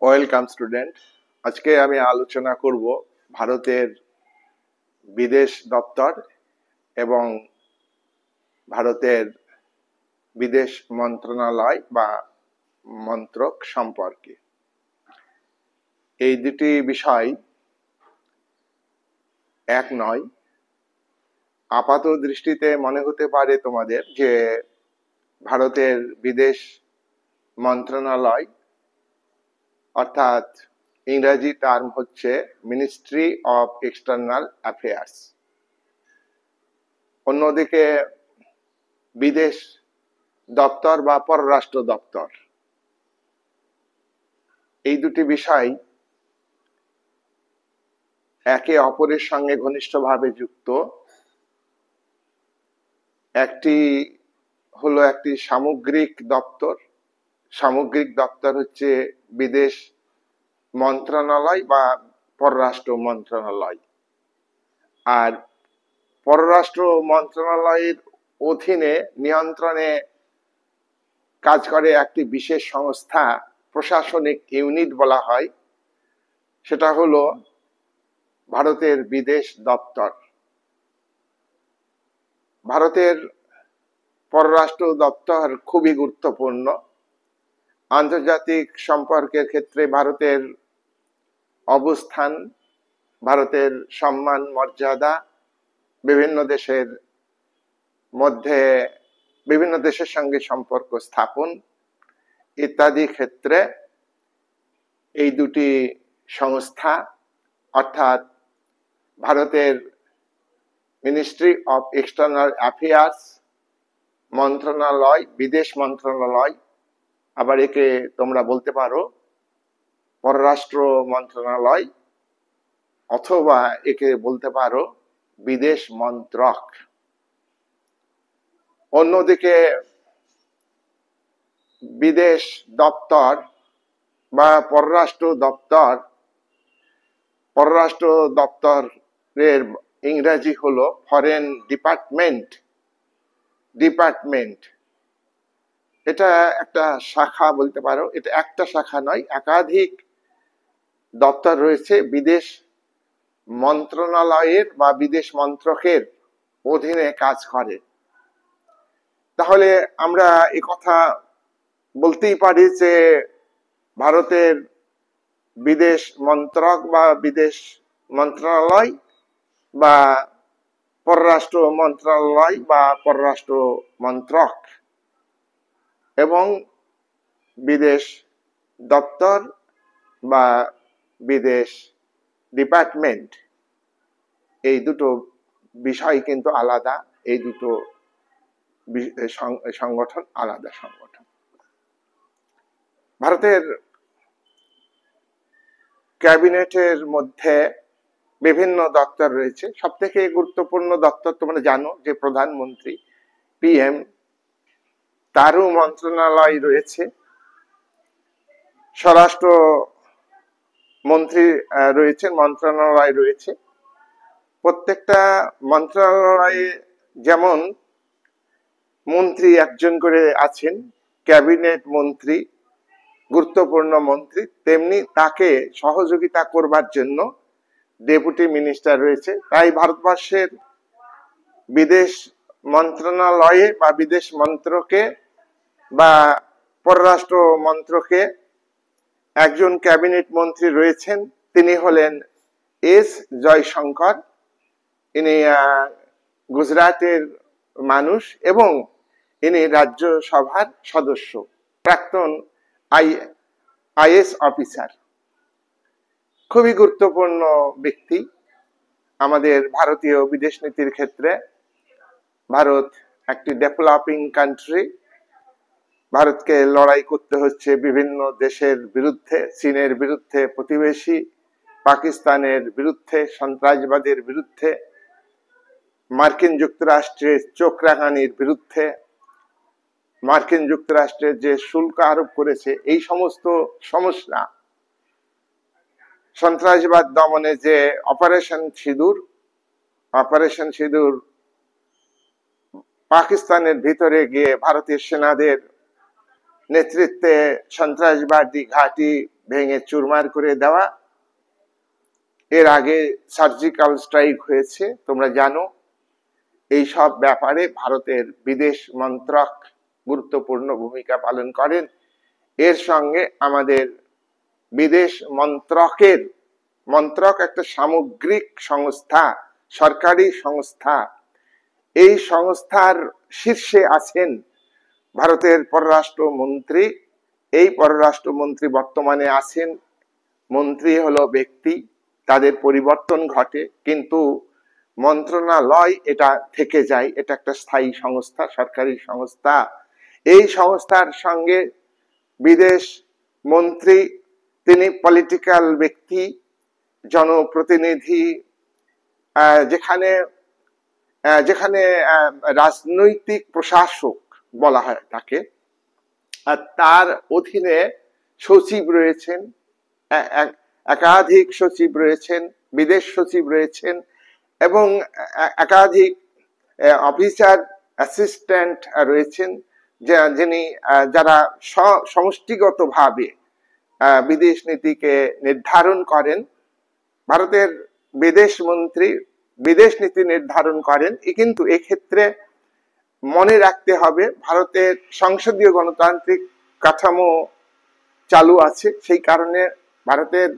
Welcome student. আজকে আমি আলোচনা করব ভারতের বিদেশ দপ্তর এবং ভারতের বিদেশ মন্ত্রণালয় বা মন্ত্রক সম্পর্কে। এই দুটি বিষয় এক নয়। আপাত দৃষ্টিতে মনে হতে পারে তোমাদের যে ভারতের বিদেশ মন্ত্রণালয় অর্থাৎ ইংরেজি টার্ম হচ্ছে মিনিস্ট্রি অফ এক্সটার্নাল অ্যাফেয়ার্স, অন্যদিকে বিদেশ দপ্তর বা পররাষ্ট্র দপ্তর। এই দুটি বিষয় একে অপরের সঙ্গে ঘনিষ্ঠভাবে যুক্ত। একটি হলো একটি সামগ্রিক দপ্তর। সামগ্রিক দপ্তর হচ্ছে বিদেশ মন্ত্রণালয় বা পররাষ্ট্র মন্ত্রণালয়, আর পররাষ্ট্র মন্ত্রণালয়ের অধীনে নিয়ন্ত্রণে কাজ করে একটি বিশেষ সংস্থা, প্রশাসনিক ইউনিট বলা হয়, সেটা হলো ভারতের বিদেশ দপ্তর। ভারতের পররাষ্ট্র দপ্তর খুবই গুরুত্বপূর্ণ। আন্তর্জাতিক সম্পর্কের ক্ষেত্রে ভারতের অবস্থান, ভারতের সম্মান মর্যাদা, বিভিন্ন দেশের মধ্যে বিভিন্ন দেশের সঙ্গে সম্পর্ক স্থাপন ইত্যাদি ক্ষেত্রে এই দুটি সংস্থা অর্থাৎ ভারতের মিনিস্ট্রি অফ এক্সটার্নাল অ্যাফেয়ার্স মন্ত্রণালয়, বিদেশ মন্ত্রণালয়, আবার একে তোমরা বলতে পারো পররাষ্ট্র মন্ত্রণালয় অথবা একে বলতে পারো বিদেশ মন্ত্রক। অন্যদিকে বিদেশ দপ্তর বা পররাষ্ট্র দপ্তরের ইংরেজি হলো ফরেন ডিপার্টমেন্ট। এটা একটা শাখা বলতে পারো। এটা একটা শাখা নয়, একাধিক দপ্তর রয়েছে বিদেশ মন্ত্রণালয়ের বা বিদেশ মন্ত্রকের অধীনে কাজ করে। তাহলে আমরা এই কথা বলতেই পারি যে ভারতের বিদেশ মন্ত্রক বা বিদেশ মন্ত্রণালয় বা পররাষ্ট্র মন্ত্রণালয় বা পররাষ্ট্র মন্ত্রক এবং বিদেশ দপ্তর বা বিদেশ ডিপার্টমেন্ট, এই দুটো বিষয় কিন্তু আলাদা। এই দুটো সংগঠন আলাদা সংগঠন। ভারতের ক্যাবিনেটের মধ্যে বিভিন্ন দপ্তর রয়েছে। সব থেকে গুরুত্বপূর্ণ দপ্তর তোমরা জানো যে প্রধানমন্ত্রী, পিএম, তারও মন্ত্রণালয় রয়েছে। স্বরাষ্ট্র মন্ত্রী রয়েছেন, মন্ত্রণালয় রয়েছে। প্রত্যেকটা মন্ত্রণালয়ে যেমন মন্ত্রী একজন করে আছেন, ক্যাবিনেট মন্ত্রী, গুরুত্বপূর্ণ মন্ত্রী, তেমনি তাকে সহযোগিতা করবার জন্য ডেপুটি মিনিস্টার রয়েছে। তাই ভারতবর্ষের বিদেশ মন্ত্রণালয়ে বা বিদেশ মন্ত্রকে বা পররাষ্ট্র মন্ত্রকে একজন ক্যাবিনেট মন্ত্রী রয়েছেন, তিনি হলেন এস জয়শঙ্কর। ইনি গুজরাটের মানুষ এবং ইনি রাজ্যসভার সদস্য, প্রাক্তন আইএস অফিসার। খুবই গুরুত্বপূর্ণ ব্যক্তি আমাদের ভারতীয় বিদেশ নীতির ক্ষেত্রে। ভারত একটি ডেভেলপিং কান্ট্রি। ভারতকে লড়াই করতে হচ্ছে বিভিন্ন দেশের বিরুদ্ধে, চীনের বিরুদ্ধে, প্রতিবেশী পাকিস্তানের বিরুদ্ধে, সন্ত্রাসবাদের বিরুদ্ধে, মার্কিন যুক্তরাষ্ট্রের চোখ রাঙানির বিরুদ্ধে, মার্কিন যুক্তরাষ্ট্রের যে শুল্ক আরোপ করেছে, এই সমস্ত সমস্যা, সন্ত্রাসবাদ দমনে যে অপারেশন সিঁদুর পাকিস্তানের ভিতরে গিয়ে ভারতীয় সেনাদের নেতৃত্বে সন্ত্রাসবাদী ঘাঁটি ভেঙে চুরমার করে দেওয়া। এর আগে সার্জিক্যাল স্ট্রাইক হয়েছে, তোমরা জানো। এই সব ব্যাপারে ভারতের বিদেশ মন্ত্রক গুরুত্বপূর্ণ ভূমিকা পালন করেন। এর সঙ্গে আমাদের বিদেশ মন্ত্রক একটা সামগ্রিক সংস্থা, সরকারি সংস্থা। এই সংস্থার শীর্ষে আছেন ভারতের পররাষ্ট্রমন্ত্রী। এই পররাষ্ট্রমন্ত্রী বর্তমানে আছেন, মন্ত্রী হলো ব্যক্তি, তাদের পরিবর্তন ঘটে, কিন্তু মন্ত্রণালয় এটা থেকে যায়। এটা একটা স্থায়ী সংস্থা, সরকারি সংস্থা। এই সংস্থার সঙ্গে বিদেশ মন্ত্রী, তিনি পলিটিক্যাল ব্যক্তি, জনপ্রতিনিধি, যেখানে যেখানে রাজনৈতিক প্রশাসক বলা হয় তাকে। আর তার অধীনে সচিব রয়েছেন, একাধিক সচিব রয়েছেন, বিদেশ সচিব রয়েছেন, এবং একাধিক অফিসার অ্যাসিস্ট্যান্ট রয়েছেন, যিনি যারা সমষ্টিগতভাবে বিদেশ নীতিকে নির্ধারণ করেন। ভারতের বিদেশ মন্ত্রী বিদেশ নীতি নির্ধারণ করেন। কিন্তু এক্ষেত্রে মনে রাখতে হবে ভারতের সংসদীয় গণতান্ত্রিক কাঠামো চালু আছে। সেই কারণে ভারতের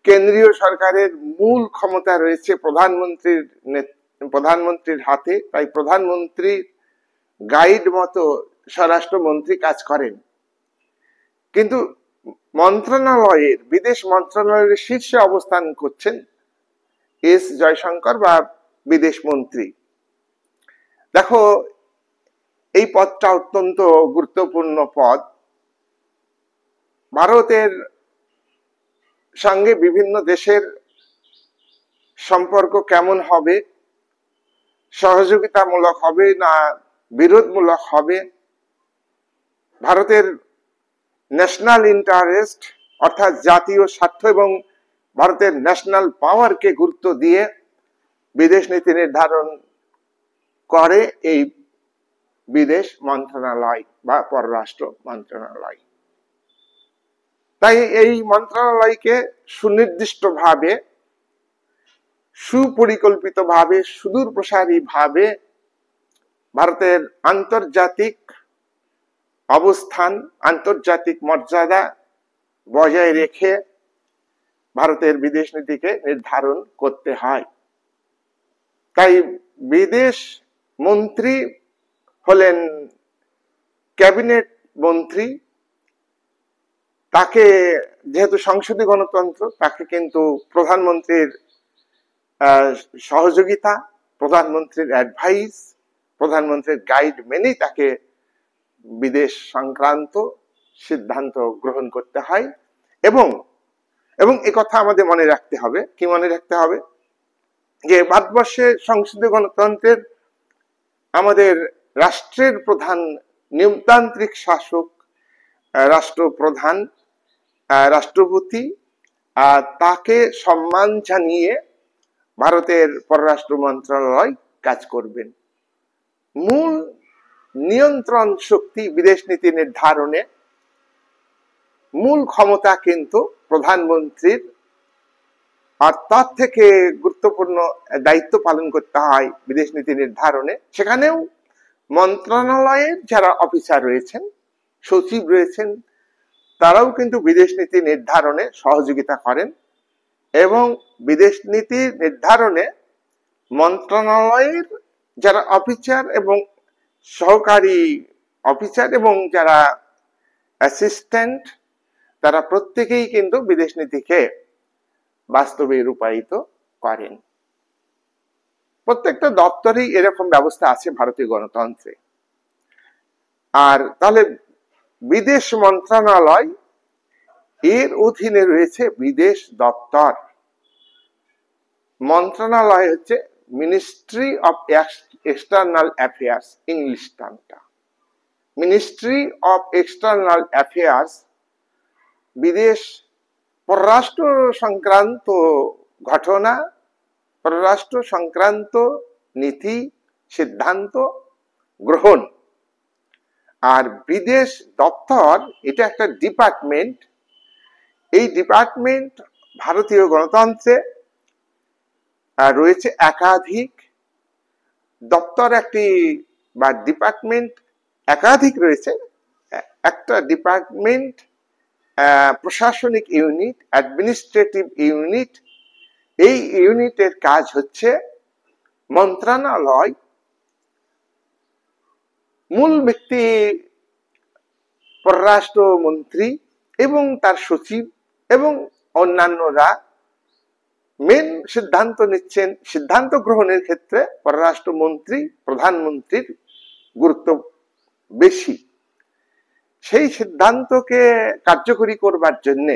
কেন্দ্রীয় সরকারের মূল ক্ষমতা রয়েছে প্রধানমন্ত্রীর হাতে। তাই প্রধানমন্ত্রীর গাইড মতো স্বরাষ্ট্রমন্ত্রী কাজ করেন। কিন্তু বিদেশ মন্ত্রণালয়ের শীর্ষে অবস্থান করছেন এস জয়শঙ্কর বা বিদেশ মন্ত্রী। দেখো, এই পদটা অত্যন্ত গুরুত্বপূর্ণ পদ। ভারতের সঙ্গে বিভিন্ন দেশের সম্পর্ক কেমন হবে, সহযোগিতামূলক হবে না বিরোধমূলক হবে, ভারতের ন্যাশনাল ইন্টারেস্ট অর্থাৎ জাতীয় স্বার্থ এবং ভারতের ন্যাশনাল পাওয়ারকে গুরুত্ব দিয়ে বিদেশ নীতি নির্ধারণ করে এই বিদেশ মন্ত্রণালয় বা পররাষ্ট্র মন্ত্রণালয়। তাই এই মন্ত্রণালয়কে সুনির্দিষ্টভাবে, সুপরিকল্পিতভাবে, সুদূরপ্রসারীভাবে ভারতের আন্তর্জাতিক অবস্থান, আন্তর্জাতিক মর্যাদা বজায় রেখে ভারতের বিদেশ নীতিকে নির্ধারণ করতে হয়। তাই বিদেশ মন্ত্রী হলেন ক্যাবিনেট মন্ত্রী। তাকে, যেহেতু সংসদীয় গণতন্ত্র, তাকে কিন্তু প্রধানমন্ত্রীর সহযোগিতা, প্রধানমন্ত্রীর অ্যাডভাইস, প্রধানমন্ত্রীর গাইড মেনেই তাকে বিদেশ সংক্রান্ত সিদ্ধান্ত গ্রহণ করতে হয়। এবং কথা আমাদের মনে রাখতে হবে, কি মনে রাখতে হবে, যে ভারতবর্ষের সংসদীয় গণতন্ত্রের আমাদের রাষ্ট্রের প্রধান নিয়মতান্ত্রিক শাসক রাষ্ট্রপ্রধান, রাষ্ট্রপতি, তাকে সম্মান জানিয়ে ভারতের পররাষ্ট্র মন্ত্রণালয় কাজ করবেন। মূল নিয়ন্ত্রণ শক্তি বিদেশ নীতি নির্ধারণে মূল ক্ষমতা কিন্তু প্রধানমন্ত্রীর। আর তার থেকে গুরুত্বপূর্ণ দায়িত্ব পালন করতে হয় বিদেশ নীতি নির্ধারণে। সেখানেও মন্ত্রণালয়ের যারা অফিসার রয়েছেন, সচিব রয়েছেন, তারাও কিন্তু বিদেশ নীতি নির্ধারণে সহযোগিতা করেন। এবং বিদেশ নীতি নির্ধারণে মন্ত্রণালয়ের যারা অফিসার এবং সহকারী অফিসার এবং যারা অ্যাসিস্ট্যান্ট, তারা প্রত্যেকেই কিন্তু বিদেশ নীতিকে বাস্তবে রূপায়িত করেন। প্রত্যেকটা দপ্তরেই এরকম ব্যবস্থা আছে ভারতীয় গণতন্ত্রে। আর তাহলে বিদেশ মন্ত্রণালয়, এর অধীনে রয়েছে বিদেশ দপ্তর। মন্ত্রণালয় হচ্ছে ministry of external affairs, English টার্মটা। মিনিস্ট্রি অফ এক্সটার্নাল অ্যাফেয়ার্স বিদেশ পররাষ্ট্র সংক্রান্ত ঘটনা, পররাষ্ট্র সংক্রান্ত নীতি সিদ্ধান্ত গ্রহণ আর বিদেশ দপ্তর এটা একটা ডিপার্টমেন্ট। এই ডিপার্টমেন্ট ভারতীয় গণতন্ত্রে রয়েছে একাধিক দপ্তর, একটি বা ডিপার্টমেন্ট একাধিক রয়েছে। একটা ডিপার্টমেন্ট প্রশাসনিক ইউনিট, অ্যাডমিনিস্ট্রেটিভ ইউনিট। এই ইউনিটের কাজ হচ্ছে মন্ত্রণালয়, মূল ব্যক্তি পররাষ্ট্রমন্ত্রী এবং তার সচিব এবং অন্যান্যরা মেন সিদ্ধান্ত নিচ্ছেন। সিদ্ধান্ত গ্রহণের ক্ষেত্রে পররাষ্ট্রমন্ত্রী, প্রধানমন্ত্রীর গুরুত্ব বেশি। সেই সিদ্ধান্তকে কার্যকরী করবার জন্য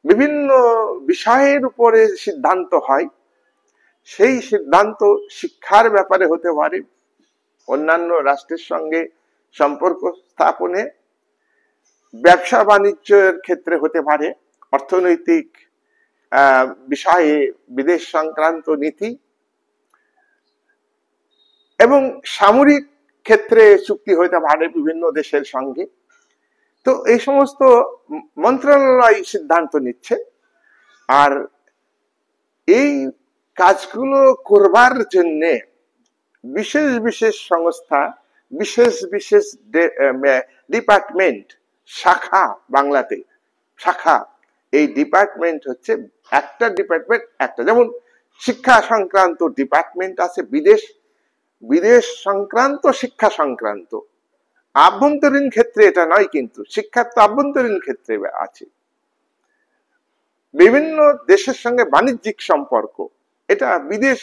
বিভিন্ন বিষয়ের উপরে সিদ্ধান্ত হয়। সেই সিদ্ধান্ত শিক্ষার ব্যাপারে হতে পারে, অন্যান্য রাষ্ট্রের সঙ্গে সম্পর্ক স্থাপনে, ব্যবসা বাণিজ্যের ক্ষেত্রে হতে পারে, অর্থনৈতিক বিষয়ে বিদেশ সংক্রান্ত নীতি, এবং সামরিক ক্ষেত্রে চুক্তি হতে পারে বিভিন্ন দেশের সঙ্গে। তো এই সমস্ত মন্ত্রণালয় সিদ্ধান্ত নিচ্ছে। আর এই কাজগুলো করবার জন্য বিশেষ বিশেষ সংস্থা, বিশেষ বিশেষ ডিপার্টমেন্ট, শাখা, বাংলাতে শাখা। এই ডিপার্টমেন্ট হচ্ছে একটা ডিপার্টমেন্ট একটা, যেমন শিক্ষা সংক্রান্ত ডিপার্টমেন্ট আছে, বিদেশ সংক্রান্ত শিক্ষা সংক্রান্ত। আভ্যন্তরীণ ক্ষেত্রে এটা নয়, কিন্তু শিক্ষার তো আভ্যন্তরীণ ক্ষেত্রে আছে। বিভিন্ন দেশের সঙ্গে বাণিজ্যিক সম্পর্ক, এটা বিদেশ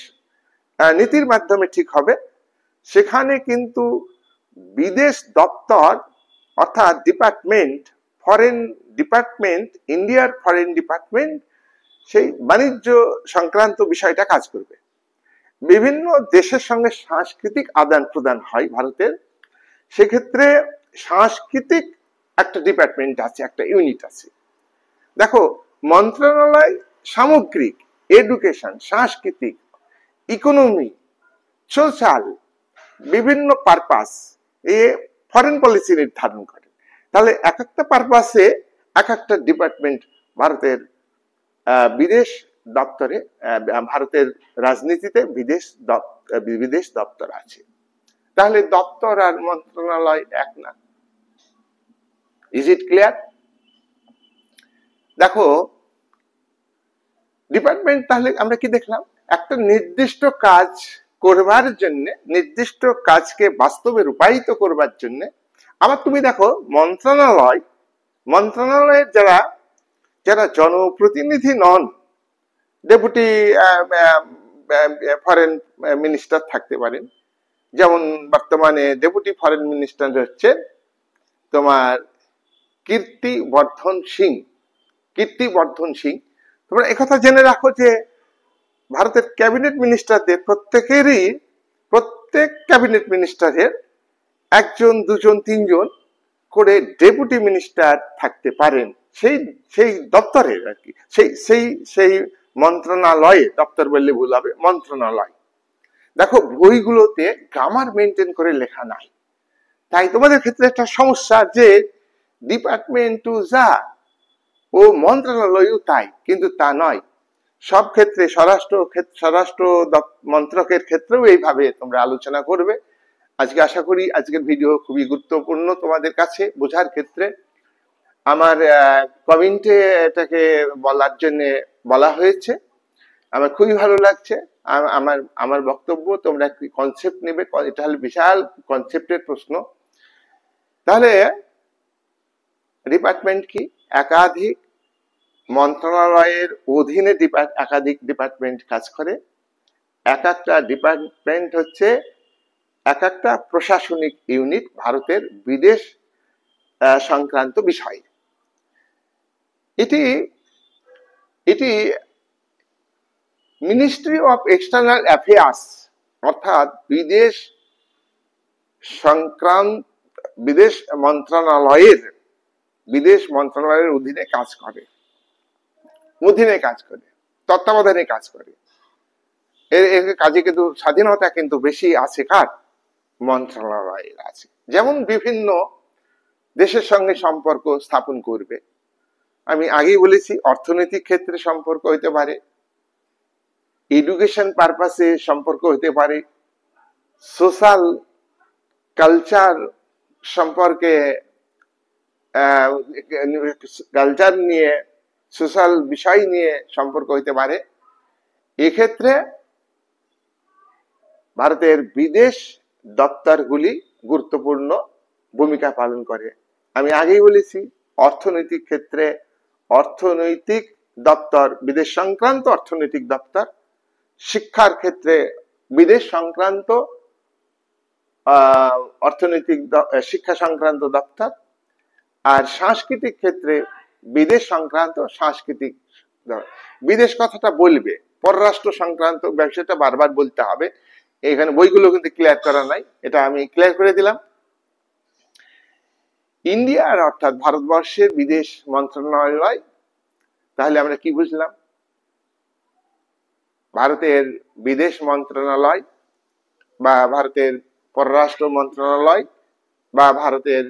নীতির মাধ্যমে ঠিক হবে। সেখানে কিন্তু বিদেশ দপ্তর অর্থাৎ ডিপার্টমেন্ট, ফরেন ডিপার্টমেন্ট, ইন্ডিয়ার ফরেন ডিপার্টমেন্ট সেই বাণিজ্য সংক্রান্ত বিষয়টা কাজ করবে। বিভিন্ন দেশের সঙ্গে সাংস্কৃতিক আদান প্রদান হয় ভারতের, সেক্ষেত্রে সাংস্কৃতিক একটা ডিপার্টমেন্ট আছে, একটা ইউনিট আছে। দেখো, মন্ত্রণালয় সামগ্রিক এডুকেশন, সাংস্কৃতিক, ইকোনমি, সোশ্যাল, বিভিন্ন পারপাস এ ফরেন পলিসি নির্ধারণ করে। তাহলে এক একটা পারপাসে এক একটা ডিপার্টমেন্ট ভারতের বিদেশ দপ্তরে, ভারতের রাজনীতিতে বিদেশ দপ্তর আছে। তাহলে দপ্তর আর মন্ত্রণালয় এক না। Is it clear? দেখো, ডিপার্টমেন্ট তাহলে আমরা কি দেখলাম? একটা নির্দিষ্ট কাজ করবার জন্য, নির্দিষ্ট কাজকে বাস্তবে রূপায়িত করবার জন্য। আবার তুমি দেখো, মন্ত্রণালয়ের যারা জনপ্রতিনিধি নন, ডেপুটি ফরেন মিনিস্টার থাকতে পারেন। যেমন বর্তমানে ডেপুটি ফরেন মিনিস্টার হচ্ছে তোমার কীর্তিবর্ধন সিং। তোমরা একথা জেনে রাখো যে ভারতের ক্যাবিনেট মিনিস্টারদের প্রত্যেক ক্যাবিনেট মিনিস্টারের একজন, দুজন, তিনজন করে ডেপুটি মিনিস্টার থাকতে পারেন সেই দপ্তরের আর কি, সেই মন্ত্রণালয়ে। দপ্তর বললে ভুল হবে, মন্ত্রণালয়। দেখো, বইগুলোতে গ্রামার মেনটেন করে লেখা নাই, তাই তোমাদের ক্ষেত্রে একটা সমস্যা যে ডিপার্টমেন্ট টু যা ও মন্ত্রণালয়ও তাই, কিন্তু তা নয়। সব ক্ষেত্রে স্বরাষ্ট্র মন্ত্রকের ক্ষেত্রেও এইভাবে তোমরা আলোচনা করবে। আজকে আশা করি আজকের ভিডিও খুবই গুরুত্বপূর্ণ তোমাদের কাছে বোঝার ক্ষেত্রে। আমার কমেন্টে এটাকে বলার জন্য বলা হয়েছে, আমার খুবই ভালো লাগছে। আমার বক্তব্য তোমরা একটি কনসেপ্ট নেবে, এটা হলো বিশাল কনসেপ্টের প্রশ্ন। তাহলে ডিপার্টমেন্ট কি? একাধিক মন্ত্রণালয়ের অধীনে একাধিক ডিপার্টমেন্ট কাজ করে। এক একটা ডিপার্টমেন্ট হচ্ছে এক একটা প্রশাসনিক ইউনিট ভারতের বিদেশ সংক্রান্ত বিষয়। এটি মিনিস্ট্রি অফ এক্সটার্নাল অ্যাফেয়ার্স অর্থাৎ বিদেশ মন্ত্রণালয়ের অধীনে কাজ করে, তত্ত্বাবধানে কাজ করে। এর কাজে কিন্তু স্বাধীনতা কিন্তু বেশি আছে কার? মন্ত্রণালয়ের আছে। যেমন বিভিন্ন দেশের সঙ্গে সম্পর্ক স্থাপন করবে। আমি আগেই বলেছি অর্থনৈতিক ক্ষেত্রে সম্পর্ক হতে পারে, এডুকেশন পারপাসে সম্পর্ক হতে পারে, সোশ্যাল কালচার সম্পর্কে, কালচার নিয়ে, সোশ্যাল বিষয় নিয়ে সম্পর্ক হতে পারে। এক্ষেত্রে ভারতের বিদেশ দপ্তরগুলি গুরুত্বপূর্ণ ভূমিকা পালন করে। আমি আগেই বলেছি অর্থনৈতিক ক্ষেত্রে অর্থনৈতিক দপ্তর, বিদেশ সংক্রান্ত অর্থনৈতিক দপ্তর, শিক্ষার ক্ষেত্রে বিদেশ সংক্রান্ত অর্থনৈতিক শিক্ষা সংক্রান্ত দপ্তর, আর সাংস্কৃতিক ক্ষেত্রে বিদেশ সংক্রান্ত সাংস্কৃতিক। বিদেশ কথাটা বলবে, পররাষ্ট্র সংক্রান্ত ব্যবসাটা বারবার বলতে হবে, এখানে বইগুলো কিন্তু ক্লিয়ার করা নাই, এটা আমি ক্লিয়ার করে দিলাম। ইন্ডিয়ার অর্থাৎ ভারতবর্ষের বিদেশ মন্ত্রণালয়, তাহলে আমরা কি বুঝলাম? ভারতের বিদেশ মন্ত্রণালয় বা ভারতের পররাষ্ট্র মন্ত্রণালয় বা ভারতের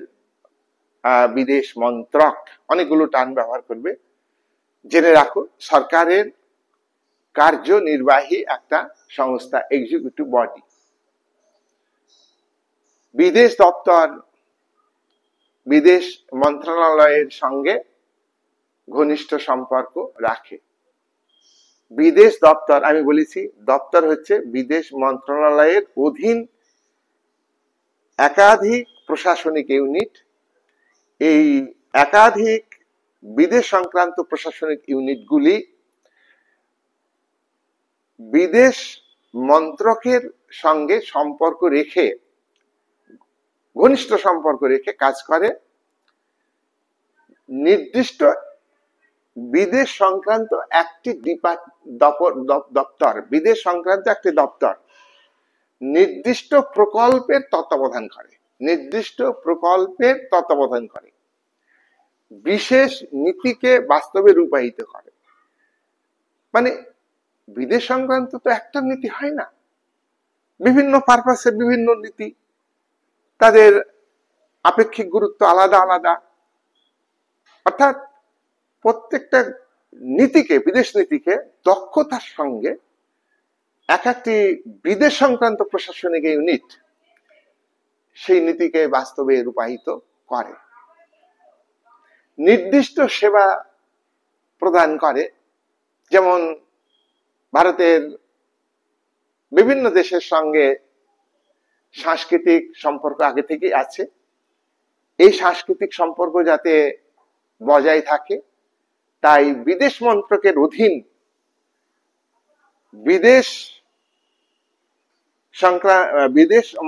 বিদেশ মন্ত্রক, অনেকগুলো টার্ম ব্যবহার করবে। জেনে রাখো, সরকারের কার্যনির্বাহী একটা সংস্থা, এক্সিকিউটিভ বডি। বিদেশ দপ্তর বিদেশ মন্ত্রণালয়ের সঙ্গে ঘনিষ্ঠ সম্পর্ক রাখে। বিদেশ দপ্তর, আমি বলেছি দপ্তর হচ্ছে বিদেশ মন্ত্রণালয়ের অধীন একাধিক প্রশাসনিক ইউনিট। এই একাধিক বিদেশ সংক্রান্ত প্রশাসনিক ইউনিটগুলি বিদেশ মন্ত্রকের সঙ্গে সম্পর্ক রেখে, ঘনিষ্ঠ সম্পর্ক রেখে কাজ করে। নির্দিষ্ট বিদেশ সংক্রান্ত একটি দপ্তর, বিদেশ সংক্রান্ত একটি দপ্তর নির্দিষ্ট প্রকল্পের তত্ত্বাবধান করে, নির্দিষ্ট প্রকল্পের তত্ত্বাবধান করে, বিশেষ নীতিকে বাস্তবে রূপায়িত করে। মানে বিদেশ সংক্রান্ত তো একটা নীতি হয় না, বিভিন্ন পারপাসে বিভিন্ন নীতি, তাদের আপেক্ষিক গুরুত্ব আলাদা আলাদা। অর্থাৎ প্রত্যেকটা নীতিকে, বিদেশ নীতিকে দক্ষতার সঙ্গে এক একটি বিদেশ সংক্রান্ত প্রশাসনিক ইউনিট সেই নীতিকে বাস্তবে রূপায়িত করে, নির্দিষ্ট সেবা প্রদান করে। যেমন ভারতের বিভিন্ন দেশের সঙ্গে সাংস্কৃতিক সম্পর্ক আগে থেকেই আছে, এই সাংস্কৃতিক সম্পর্ক যাতে বজায় থাকে তাই বিদেশ মন্ত্রকের অধীন বিদেশ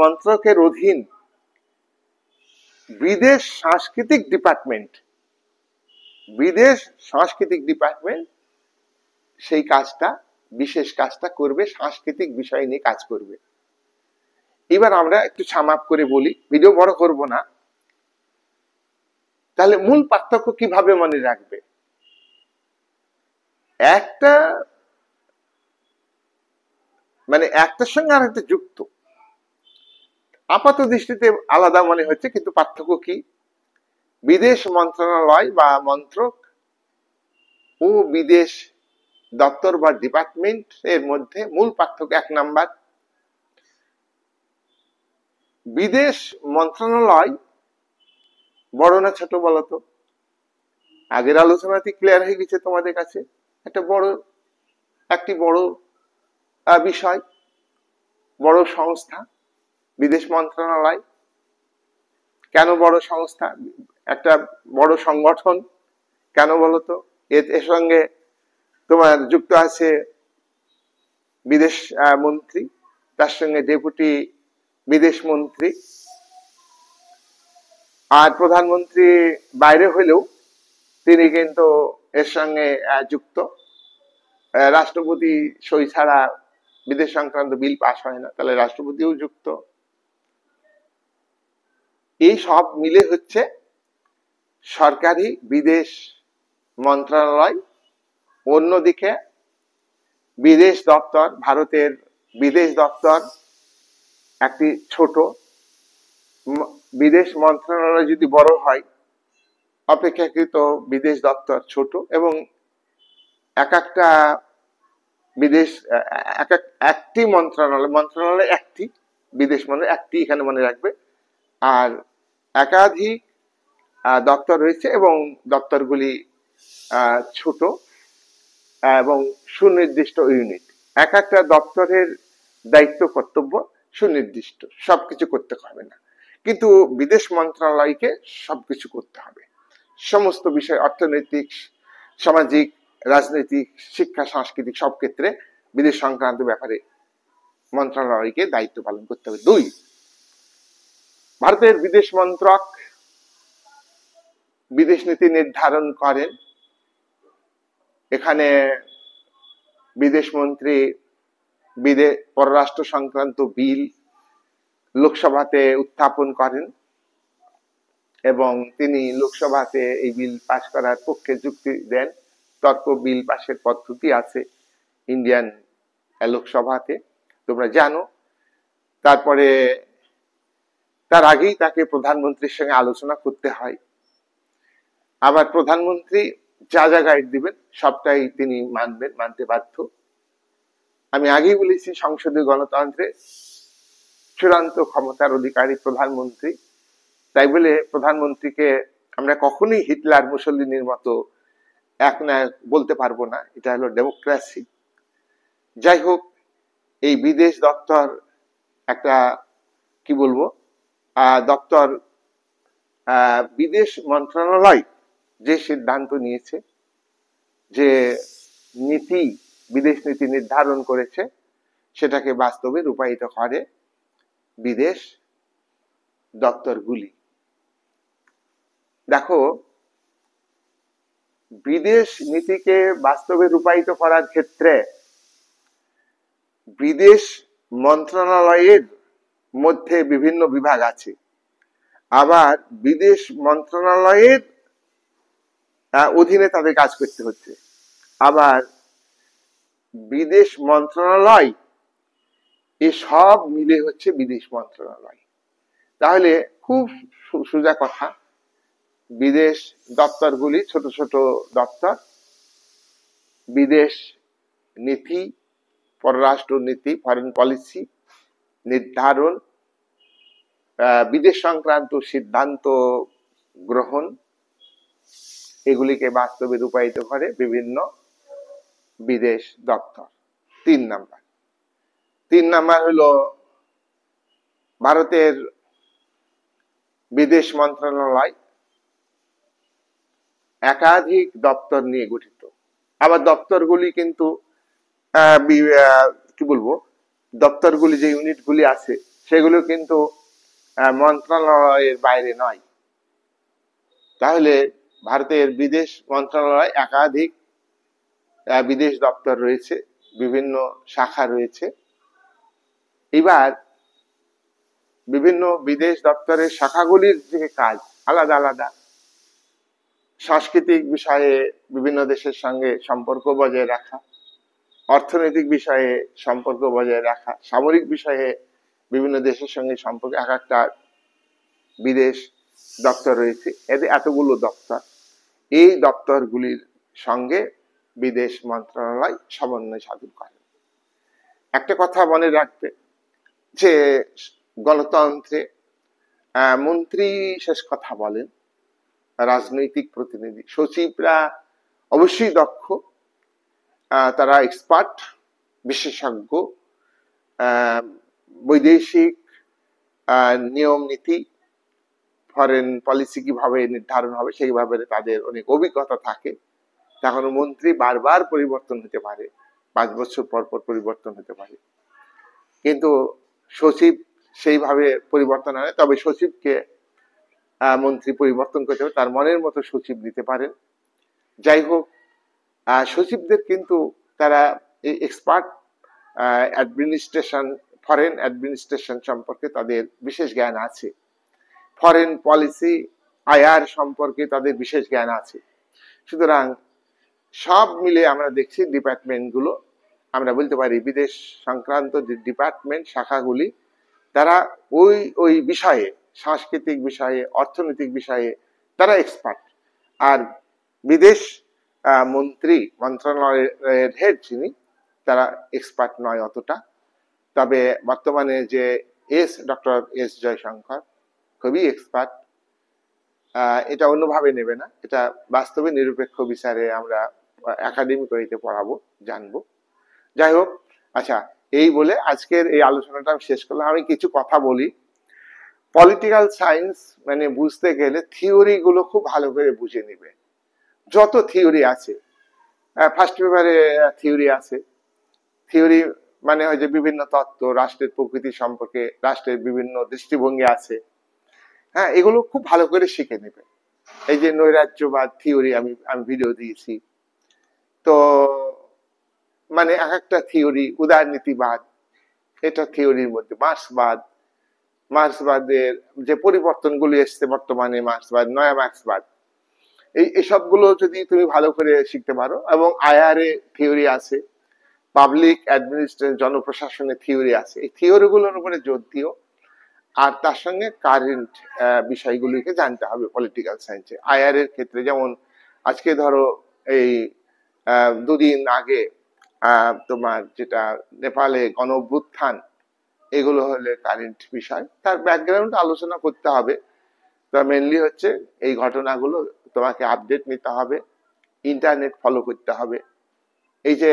মন্ত্রকের অধীন বিদেশ সাংস্কৃতিক ডিপার্টমেন্ট, বিদেশ সাংস্কৃতিক ডিপার্টমেন্ট সেই কাজটা, বিশেষ কাজটা করবে, সাংস্কৃতিক বিষয় নিয়ে কাজ করবে। এবার আমরা একটু সাম আপ করে বলি, ভিডিও বড় করব না। তাহলে মূল পার্থক্য কিভাবে মনে রাখবে? একটা মানে একটার সঙ্গে আর একটা যুক্ত, আপাত দৃষ্টিতে আলাদা মনে হচ্ছে, কিন্তু পার্থক্য কি? বিদেশ মন্ত্রণালয় বা মন্ত্রক ও বিদেশ দপ্তর বা ডিপার্টমেন্ট এর মধ্যে মূল পার্থক্য, এক নাম্বার, বিদেশ মন্ত্রণালয় বড় না ছোট বলতো? আগের আলোচনাতে ক্লিয়ার হয়ে গেছে তোমাদের কাছে, একটি বড় বিষয়, বড় সংস্থা বিদেশ মন্ত্রণালয়। কেন বড় সংস্থা, একটা বড় সংগঠন? কেন বলতো? এর সঙ্গে তোমার যুক্ত আছে বিদেশ মন্ত্রী, তার সঙ্গে ডেপুটি বিদেশ মন্ত্রী, আর প্রধানমন্ত্রী বাইরে হলেও তিনি কিন্তু এর সঙ্গে যুক্ত। রাষ্ট্রপতি সই ছাড়া বিদেশ সংক্রান্ত বিল পাস হয় না, তাহলে রাষ্ট্রপতিও যুক্ত। এই সব মিলে হচ্ছে সরকারি বিদেশ মন্ত্রণালয়। অন্যদিকে বিদেশ দপ্তর, ভারতের বিদেশ দপ্তর একটি ছোট বিদেশ মন্ত্রণালয় যদি বড় হয়, অপেক্ষাকৃত বিদেশ দপ্তর ছোট, এবং এক একটা বিদেশ একটি মন্ত্রণালয় একটি, বিদেশ মানে একটি, এখানে মনে রাখবে। আর একাধিক দপ্তর রয়েছে এবং দপ্তরগুলি ছোট এবং সুনির্দিষ্ট ইউনিট। এক একটা দপ্তরের দায়িত্ব কর্তব্য সুনির্দিষ্ট, সবকিছু করতে হবে না, কিন্তু বিদেশ মন্ত্রণালয়কে সবকিছু করতে হবে। সমস্ত বিষয়, অর্থনৈতিক, সামাজিক, রাজনৈতিক, শিক্ষা, সাংস্কৃতিক সব ক্ষেত্রে বিদেশ সংক্রান্ত ব্যাপারে মন্ত্রণালয়কে দায়িত্ব পালন করতে হবে। 2, ভারতের বিদেশ মন্ত্রক বিদেশ নীতি নির্ধারণ করেন। এখানে বিদেশ মন্ত্রী পররাষ্ট্র সংক্রান্ত বিল লোকসভাতে উত্থাপন করেন এবং তিনি লোকসভাতে এই বিল পাশ করার পক্ষে যুক্তি দেন। তর্ক বিল পাশের পদ্ধতি আছে ইন্ডিয়ান লোকসভাতে, তোমরা জানো। তারপরে তার আগেই তাকে প্রধানমন্ত্রীর সঙ্গে আলোচনা করতে হয়। আবার প্রধানমন্ত্রী যা যা গাইড দিবেন সবটাই তিনি মানতে বাধ্য। আমি আগেই বলেছি, সংসদীয় গণতন্ত্রে চূড়ান্ত ক্ষমতার অধিকারী প্রধানমন্ত্রী। তাই বলে প্রধানমন্ত্রীকে আমরা কখনোই হিটলার, মুসলিনের মতো একনায়ক বলতে পারবো না, এটা হলো ডেমোক্রেসি। যাই হোক, এই বিদেশ দপ্তর একটা কি বলবো দপ্তর, বিদেশ মন্ত্রণালয় যে সিদ্ধান্ত নিয়েছে, যে নীতি, বিদেশ নীতি নির্ধারণ করেছে, সেটাকে বাস্তবে রূপায়িত করে বিদেশ দপ্তরগুলি। দেখো, বিদেশ নীতিকে বাস্তবে রূপায়িত করার ক্ষেত্রে বিদেশ মন্ত্রণালয়ের মধ্যে বিভিন্ন বিভাগ আছে। আবার বিদেশ মন্ত্রণালয়ের অধীনে তাদের কাজ করতে হচ্ছে। আবার বিদেশ মন্ত্রণালয়, এসব মিলে হচ্ছে বিদেশ মন্ত্রণালয়। তাহলে খুব সোজা কথা, বিদেশ দপ্তরগুলি ছোট ছোট দপ্তর, বিদেশ নীতি, পররাষ্ট্র নীতি, ফরেন পলিসি নির্ধারণ, বিদেশ সংক্রান্ত সিদ্ধান্ত গ্রহণ, এগুলিকে বাস্তবে রূপায়িত করে বিভিন্ন বিদেশ দপ্তর। 3 নাম্বার হলো ভারতের বিদেশ মন্ত্রণালয় একাধিক দপ্তর নিয়ে গঠিত। আবার দপ্তরগুলি কিন্তু কি বলবো, দপ্তরগুলি যে ইউনিটগুলি আছে সেগুলো কিন্তু মন্ত্রণালয়ের বাইরে নয়। তাহলে ভারতের বিদেশ মন্ত্রণালয় একাধিক বিদেশ দপ্তর রয়েছে, বিভিন্ন শাখা রয়েছে। এবার বিভিন্ন বিদেশ দপ্তরের শাখাগুলির যে কাজ আলাদা আলাদা। সাংস্কৃতিক বিষয়ে বিভিন্ন দেশের সঙ্গে সম্পর্ক বজায় রাখা, অর্থনৈতিক বিষয়ে সম্পর্ক বজায় রাখা, সামরিক বিষয়ে বিভিন্ন দেশের সঙ্গে সম্পর্ক, এক একটা বিদেশ দপ্তর রয়েছে। এদের এতগুলো দপ্তর, এই দপ্তরগুলির সঙ্গে বিদেশ মন্ত্রণালয় সমন্বয় সাধন করে। একটা কথা মনে রাখবে যে গণতন্ত্রে মন্ত্রী শেষ কথা বলেন, রাজনৈতিক প্রতিনিধি, সচিবরা অবশ্যই দক্ষ, তারা এক্সপার্ট, বিশেষজ্ঞ, বৈদেশিক নিয়ম নীতি, ফরেন পলিসি কিভাবে নির্ধারণ হবে সেইভাবে তাদের অনেক অভিজ্ঞতা থাকে। তখন মন্ত্রী বারবার পরিবর্তন হতে পারে, 5 বছর পর পর পরিবর্তন হতে পারে, কিন্তু সচিব সেইভাবে পরিবর্তন হয়। তবে সচিবকে মন্ত্রী পরিবর্তন করতে হবে, তার মনের মতো সচিব দিতে পারেন। যাই হোক, সচিবদের কিন্তু তারা এক্সপার্ট, অ্যাডমিনিস্ট্রেশন, ফরেন অ্যাডমিনিস্ট্রেশন সম্পর্কে তাদের বিশেষ জ্ঞান আছে, ফরেন পলিসি, আইআর সম্পর্কে তাদের বিশেষ জ্ঞান আছে। সুতরাং সব মিলে আমরা দেখছি ডিপার্টমেন্টগুলো, আমরা বলতে পারি বিদেশ সংক্রান্ত যে ডিপার্টমেন্ট শাখাগুলি, তারা ওই বিষয়ে সাংস্কৃতিক বিষয়ে, অর্থনৈতিক বিষয়ে তারা এক্সপার্ট। আর বিদেশ মন্ত্রণালয়ের হেড যিনি, তারা এক্সপার্ট নয় অতটা। তবে বর্তমানে যে ডক্টর এস জয়শঙ্কর খুবই এক্সপার্ট। এটা অন্যভাবে নেবে না, এটা বাস্তবে নিরপেক্ষ বিচারে আমরা একাডেমিক ওয়েতে পড়াবো, জানবো। যাই হোক, আচ্ছা, এই বলে আজকের এই আলোচনাটা আমি শেষ করলাম। আমি কিছু কথা বলি। পলিটিক্যাল সায়েন্স মানে বুঝতে গেলে থিওরি গুলো খুব ভালো করে বুঝে নিবে। যত থিওরি আছে, ফার্স্ট পেপারে থিওরি আছে। থিওরি মানে হয় যে বিভিন্ন তত্ত্ব, রাষ্ট্রের প্রকৃতি সম্পর্কে রাষ্ট্রের বিভিন্ন দৃষ্টিভঙ্গি আছে, হ্যাঁ, এগুলো খুব ভালো করে শিখে নেবে। এই যে নৈরাজ্যবাদ থিওরি আমি ভিডিও দিয়েছি, তো মানে এক একটা থিওরি, উদারনীতিবাদ এটা থিওরির মধ্যে, মার্ক্সবাদের যে পরিবর্তনগুলি এসছে বর্তমানে, মার্ক্সবাদ, নয়া মার্ক্সবাদ, এই সবগুলো যদি তুমি ভালো করে শিখতে পারো। এবং আইআরএ থিওরি আছে, পাবলিক অ্যাডমিনিস্ট্রেশন, জনপ্রশাসনের থিওরি আছে। এই থিওরি গুলোর উপরে জোর দিও, আর তার সঙ্গে কারেন্ট বিষয়গুলিকে জানতে হবে পলিটিক্যাল সায়েন্সে। আইআর এর ক্ষেত্রে যেমন আজকে ধরো এই দুদিন আগে তোমার যেটা নেপালে গণ অভ্যুত্থান, এগুলো হলে কারেন্ট বিষয়, তার ব্যাকগ্রাউন্ড আলোচনা করতে হবে। তো মেনলি হচ্ছে এই ঘটনাগুলো তোমাকে আপডেট নিতে হবে, ইন্টারনেট ফলো করতে হবে। এই যে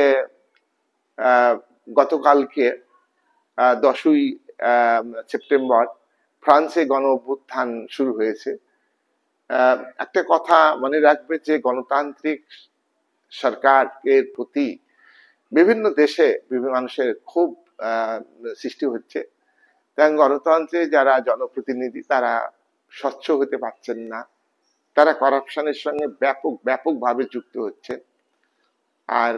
গতকালকে 10ই সেপ্টেম্বর ফ্রান্সে গণ অভ্যুত্থান শুরু হয়েছে। একটা কথা মনে রাখবে যে গণতান্ত্রিক সরকারের প্রতি বিভিন্ন দেশে বিভিন্ন মানুষের খুব সৃষ্টি হচ্ছে, কারণ গণতন্ত্রে যারা জনপ্রতিনিধি তারা স্বচ্ছ হতে পারছেন না, তারা করাপশনের সঙ্গে ব্যাপকভাবে যুক্ত হচ্ছে। আর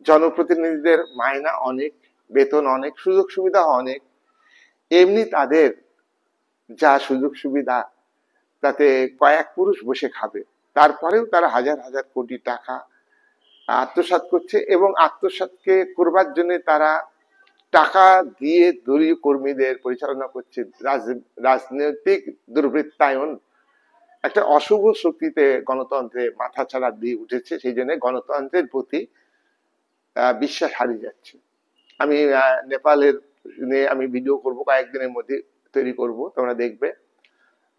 জনপ্রতিনিধিদের মায়না অনেক, বেতন অনেক, সুযোগ সুবিধা অনেক, এমনি তাদের যা সুযোগ সুবিধা তাতে কয়েক পুরুষ বসে খাবে, তারপরেও তারা হাজার হাজার কোটি টাকা আত্মসাৎ করছে। এবং আত্মসাৎকে করবার জন্য তারা টাকা দিয়ে দলীয় কর্মীদের পরিচালনা করছে। রাজনৈতিক দুর্বৃত্তায়ন একটা অশুভ শক্তিতে গণতন্ত্রে মাথাচাড়া দিয়ে উঠেছে। সেই জন্য গণতন্ত্রের প্রতি বিশ্বাস হারিয়ে যাচ্ছে। আমি নেপালের নিয়ে আমি ভিডিও করব, কয়েকদিনের মধ্যে তৈরি করব, তোমরা দেখবে।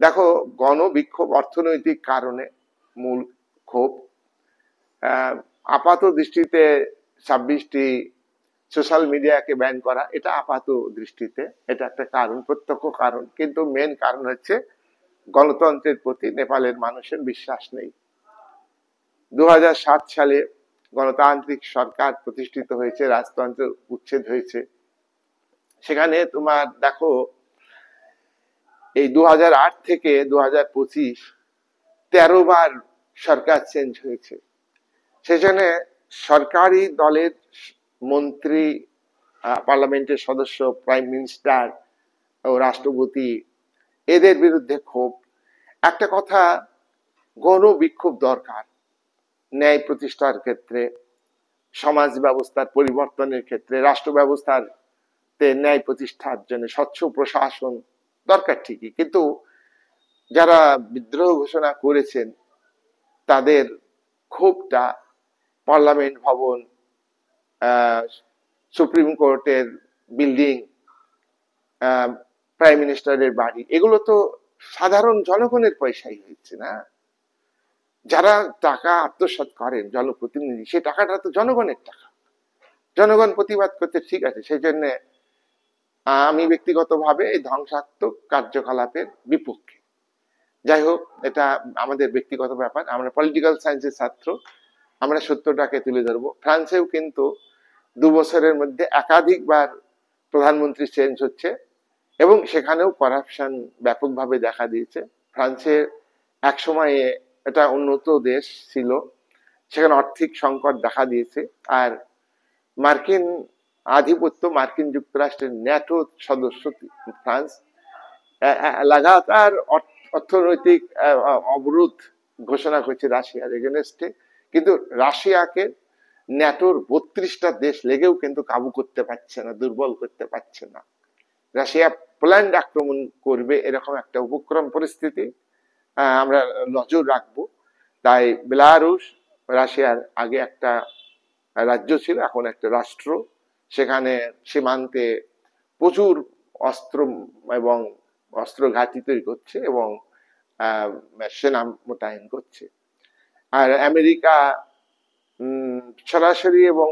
দেখো, গণবিক্ষোভ অর্থনৈতিক কারণে মূল ক্ষোভ। আপাত দৃষ্টিতে 26টি সোশ্যাল মিডিয়াকে ব্যান করা, এটা আপাত দৃষ্টিতে এটা একটা কারণ, প্রত্যক্ষ কারণ। কিন্তু মেন কারণ হচ্ছে গণতন্ত্রের প্রতি নেপালের মানুষের বিশ্বাস নেই। 2007 সালে গণতান্ত্রিক সরকার প্রতিষ্ঠিত হয়েছে, রাজতন্ত্র উচ্ছেদ হয়েছে। সেখানে তোমার দেখো এই 2008 থেকে 2025 13 বার সরকার চেঞ্জ হয়েছে। সেজন্য সরকারি দলের মন্ত্রী, পার্লামেন্টের সদস্য, প্রাইম মিনিস্টার ও রাষ্ট্রপতি এদের বিরুদ্ধে ক্ষোভ। একটা কথা, গণবিক্ষোভ দরকার ন্যায় প্রতিষ্ঠার ক্ষেত্রে, সমাজ ব্যবস্থার পরিবর্তনের ক্ষেত্রে, রাষ্ট্র ব্যবস্থার ন্যায় প্রতিষ্ঠার জন্য স্বচ্ছ প্রশাসন দরকার ঠিকই, কিন্তু যারা বিদ্রোহ ঘোষণা করেছেন তাদের ক্ষোভটা পার্লামেন্ট ভবন, সুপ্রিম কোর্টের বিল্ডিং, প্রাইম মিনিস্টারের বাড়ি, এগুলো তো সাধারণ জনগণের পয়সাই হচ্ছে না। যারা টাকা আত্মসাৎ করেন জনপ্রতিনিধি, সেই টাকাটা তো জনগণের টাকা। জনগণ প্রতিবাদ করতে ঠিক আছে, সেই জন্য আমি ব্যক্তিগতভাবে এই ধ্বংসাত্মক কার্যকলাপের বিপক্ষে। যাই হোক, এটা আমাদের ব্যক্তিগত ব্যাপার, আমরা পলিটিক্যাল সায়েন্সের ছাত্র, আমরা সত্যটাকে তুলে ধরবো। ফ্রান্সেও কিন্তু 2 বছরের মধ্যে একাধিকবার প্রধানমন্ত্রী চেঞ্জ হচ্ছে এবং সেখানেও করাপশন ব্যাপকভাবে দেখা দিয়েছে। ফ্রান্সের এক সময়ে এটা উন্নত দেশ ছিল, সেখানে আর্থিক সংকট দেখা দিয়েছে। আর মার্কিন আধিপত্য, মার্কিন যুক্তরাষ্ট্রের ন্যাটো সদস্য ফ্রান্স লাগাতার অর্থনৈতিক অবরোধ ঘোষণা করছে রাশিয়ার এগেনস্টে, কিন্তু রাশিয়াকে ন্যাটোর 32টা দেশ লেগেও কিন্তু কাবু করতে পারছে না, দুর্বল করতে পারছে না। রাশিয়া প্ল্যান্ড আক্রমণ করবে এরকম একটা উপক্রম পরিস্থিতি আমরা নজর রাখবো। তাই বেলারুশ রাশিয়ার আগে একটা রাজ্য ছিল, এখন একটা রাষ্ট্র। সেখানে সীমান্তে প্রচুর অস্ত্র এবং অস্ত্র ঘাঁটি তৈরি করছে এবং সেনা মোতায়েন করছে। আর আমেরিকা সরাসরি এবং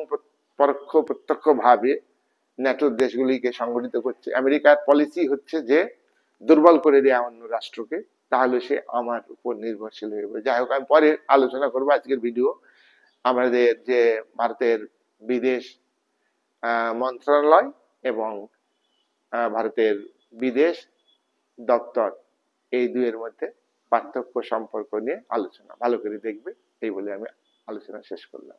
পরোক্ষ প্রত্যক্ষ ভাবে ন্যাটোর দেশগুলিকে সংগঠিত করছে। আমেরিকার পলিসি হচ্ছে যে দুর্বল করে দেয়া অন্য রাষ্ট্রকে, তাহলে সে আমার উপর নির্ভরশীল হয়ে যাবে। যাই হোক, আমি পরে আলোচনা করবো। আজকের ভিডিও আমাদের যে ভারতের বিদেশ মন্ত্রণালয় এবং ভারতের বিদেশ দপ্তর, এই দুইয়ের মধ্যে পার্থক্য সম্পর্ক নিয়ে আলোচনা ভালো করে দেখবে, এই বলে আমি আলোচনা শেষ করলাম।